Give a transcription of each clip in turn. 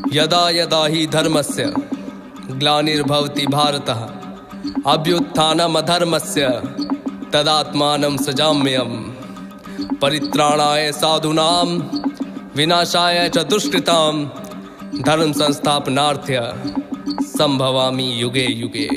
यदा यदा हि धर्मस्य ग्लानिर्भवति भारतः अभ्युत्थानमधर्मस्य तदात्मानं सृजाम्यहम्। परित्राणाय साधूनां विनाशाय च दुष्कृतां धर्म संस्थापनार्थ्य संभवामि युगे युगे।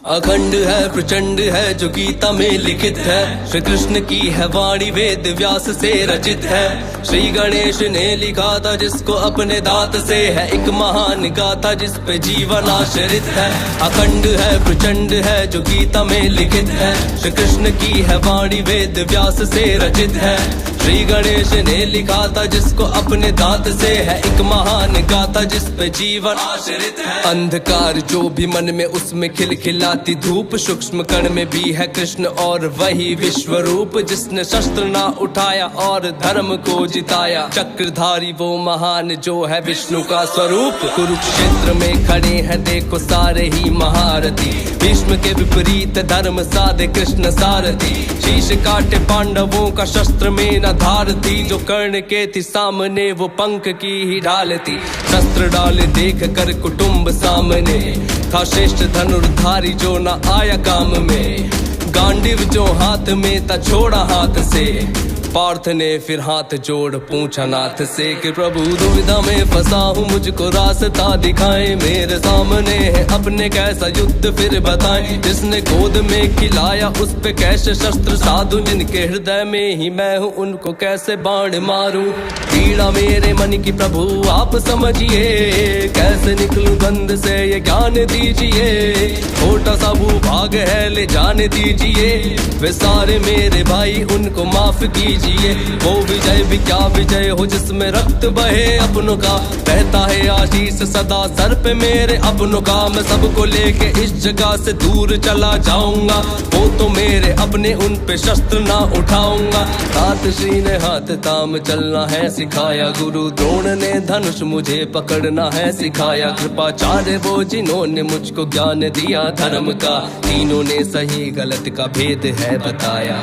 अखंड है प्रचंड है जो गीता में लिखित है, श्री कृष्ण की है वाणी वेद व्यास से रचित है। श्री गणेश ने लिखा था जिसको अपने दांत से है एक महान गाथा जिस पे जीवन आश्रित है। अखंड है प्रचंड है जो गीता में लिखित है, श्री कृष्ण की है वाणी वेद व्यास से रचित है। श्री गणेश ने लिखा था जिसको अपने दांत से है एक महान गाथा जिस पे जीवन आश्रित है। अंधकार जो भी मन में उसमें खिलखिलाती धूप, सूक्ष्म कण में भी है कृष्ण और वही विश्व रूप। जिसने शस्त्र ना उठाया और धर्म को जिताया, चक्रधारी वो महान जो है विष्णु का स्वरूप। कुरुक्षेत्र में खड़े हैं देखो सारे ही महारथी, भीष्म के विपरीत धर्म साधे कृष्ण सारथी। शीश काटे पांडवों का शस्त्र में न धार थी, जो कर्ण के थी सामने वो पंख की ही ढाल थी। शस्त्र डाल देख कर कुटुंब सामने, था श्रेष्ठ धनुर्धारी जो न आया काम में। गांडीव जो हाथ में था छोड़ा हाथ से, पार्थ ने फिर हाथ जोड़ पूछा नाथ से कि प्रभु दुविधा में फंसा हूँ मुझको रास्ता दिखाएं। मेरे सामने है अपने कैसा युद्ध फिर बताएं, जिसने गोद में खिलाया उस पे कैसे शस्त्र साधु, जिनके हृदय में ही मैं हूँ उनको कैसे बाण मारूं। पीड़ा मेरे मन की प्रभु आप समझिए, कैसे निकलूं बंद से ये ज्ञान दीजिए। छोटा सा भूभाग है ले जाने दीजिए, वे सारे मेरे भाई उनको माफ कीजिए। वो विजय भी क्या विजय हो जिसमें रक्त बहे अपनों का, रहता है आशीष सदा सर पे मेरे अपनों का। मैं सबको लेके इस जगह से दूर चला जाऊंगा, वो तो मेरे अपने उन पे शस्त्र ना उठाऊंगा। तात श्री ने हाथ ताम चलना है सिखाया, गुरु द्रोण ने धनुष मुझे पकड़ना है सिखाया। कृपाचार्य वो जिन्होंने मुझको ज्ञान दिया धर्म का, तीनों ने सही गलत का भेद है बताया।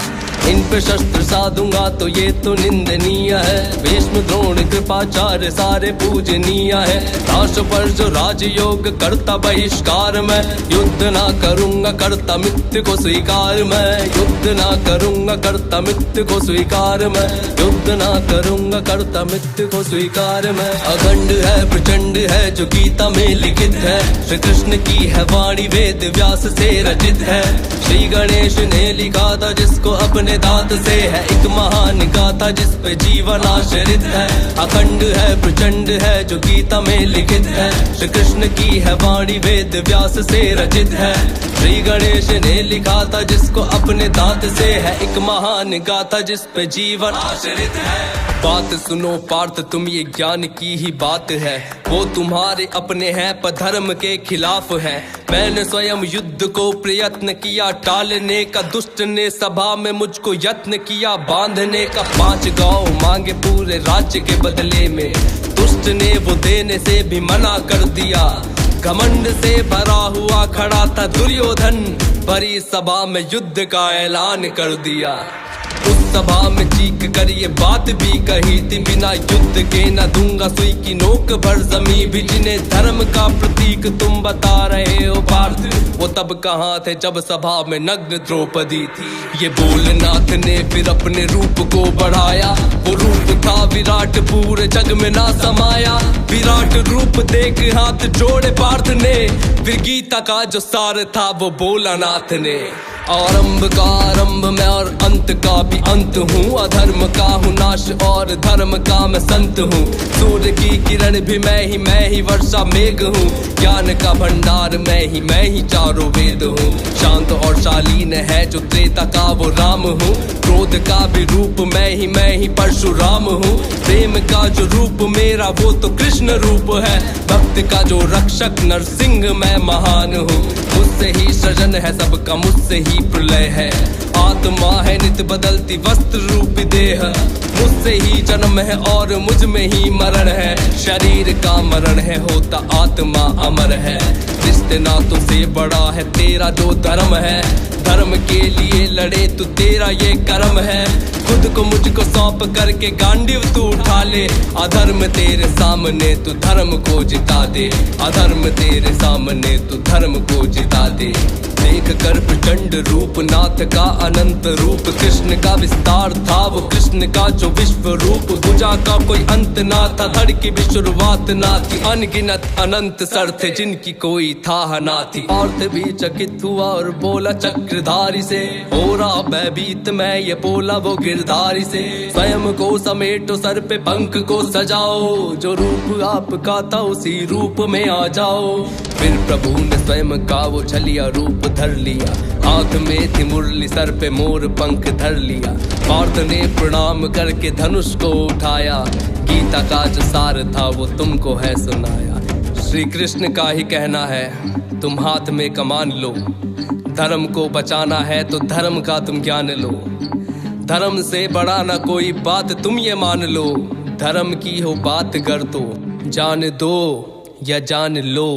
इन पे शस्त्र साधूंगा तो ये तो निंदनीय है, भीष्म द्रोण कृपाचार्य सारे पूजनीय है। दास पर जो राजयोग करता बहिष्कार, मैं युद्ध ना करूंगा करता मित्र को स्वीकार। मैं युद्ध ना करूंगा करता मित्र को स्वीकार, मैं युद्ध ना करूंगा करता मित्र को स्वीकार। मैं अखंड है प्रचंड है जो गीता में लिखित है, श्री कृष्ण की है वाणी वेद व्यास से रचित है। श्री गणेश ने लिखा था जिसको अपने दांत से है एक महान गाथा जिस पे जीवन आश्रित है। अखंड है प्रचंड है जो गीता में लिखित है, श्री कृष्ण की है वाणी वेद व्यास से रचित है। श्री गणेश ने लिखा था जिसको अपने दांत से है एक महान गाथा जिस पे जीवन आश्रित है। बात सुनो पार्थ तुम ये ज्ञान की ही बात है, वो तुम्हारे अपने हैं पर धर्म के खिलाफ है। मैंने स्वयं युद्ध को प्रयत्न किया टालने का, दुष्ट ने सभा में मुझको यत्न किया बांधने का। 5 गांव मांगे पूरे राज्य के बदले में, दुष्ट ने वो देने से भी मना कर दिया। घमंड से भरा हुआ खड़ा था दुर्योधन, भरी सभा में युद्ध का ऐलान कर दिया। उस सभा में चीख कर ये बात भी कही थी, बिना युद्ध के न दूंगा सुई की नोक भर जमी भी। जिन्हें धर्म का प्रतीक तुम बता रहे हो पार्थ, वो तब कहाँ थे जब सभा में नग्न द्रौपदी थी। ये भोलेनाथ ने फिर अपने रूप को बढ़ाया, वो रूप था विराट पूरे जग में ना समाया। विराट रूप देख हाथ जोड़े पार्थ ने, फिर गीता का जो सार था वो भोलानाथ ने। आरंभ का आरंभ मैं और अंत का भी अंत हूँ, अधर्म का हूँ नाश और धर्म का मैं संत हूँ। सूर्य की किरण भी मैं ही वर्षा मेघ हूँ, ज्ञान का भंडार मैं ही चारों वेद हूँ। शांत और शालीन है जो त्रेता का वो राम हूँ, क्रोध का भी रूप मैं ही परशुराम हूँ। प्रेम का जो रूप मेरा वो तो कृष्ण रूप है, भक्त का जो रक्षक नरसिंह मैं महान हूँ। मुझसे ही सृजन है सबका, मुझसे ही प्रलय है। आत्मा है नित बदलती वस्त्र रूपी देह, मुझसे ही जन्म है और मुझ में ही मरण है। शरीर का मरण है होता आत्मा अमर है, रिश्ते नातों से बड़ा है तेरा जो धर्म है। धर्म के लिए लड़े तू, तेरा ये कर्म है। खुद को मुझको सौंप करके गांडीव तू उठा ले। अधर्म तेरे सामने तू धर्म को जिता दे, अधर्म तेरे सामने तू धर्म को जिता दे। देख कर प्रचंड रूप नाथ का अनंत रूप, कृष्ण का विस्तार था वो कृष्ण का जो विश्व रूप। भुजा का कोई अंत ना था, धड़ की भी शुरुआत ना थी। अनगिनत अनंत सर थे जिनकी कोई था ना थी। पार्थ भी चकित हुआ और बोला चक्रधारी से, हो रहा भयभीत मैं ये बोला वो गिरधारी से। स्वयं को समेटो सर पे पंख को सजाओ, जो रूप आपका था उसी रूप में आ जाओ। फिर प्रभु ने स्वयं का वो छलिया रूप धर लिया, हाथ में थी मुरली सर पे मोर पंख धर लिया। पार्थ ने प्रणाम करके धनुष को उठाया, गीता का जो सार था वो तुमको है सुनाया। श्री कृष्ण का ही कहना है तुम हाथ में कमान लो, धर्म को बचाना है तो धर्म का तुम ज्ञान लो। धर्म से बड़ा ना कोई बात तुम ये मान लो, धर्म की हो बात कर तो जान दो या जान लो।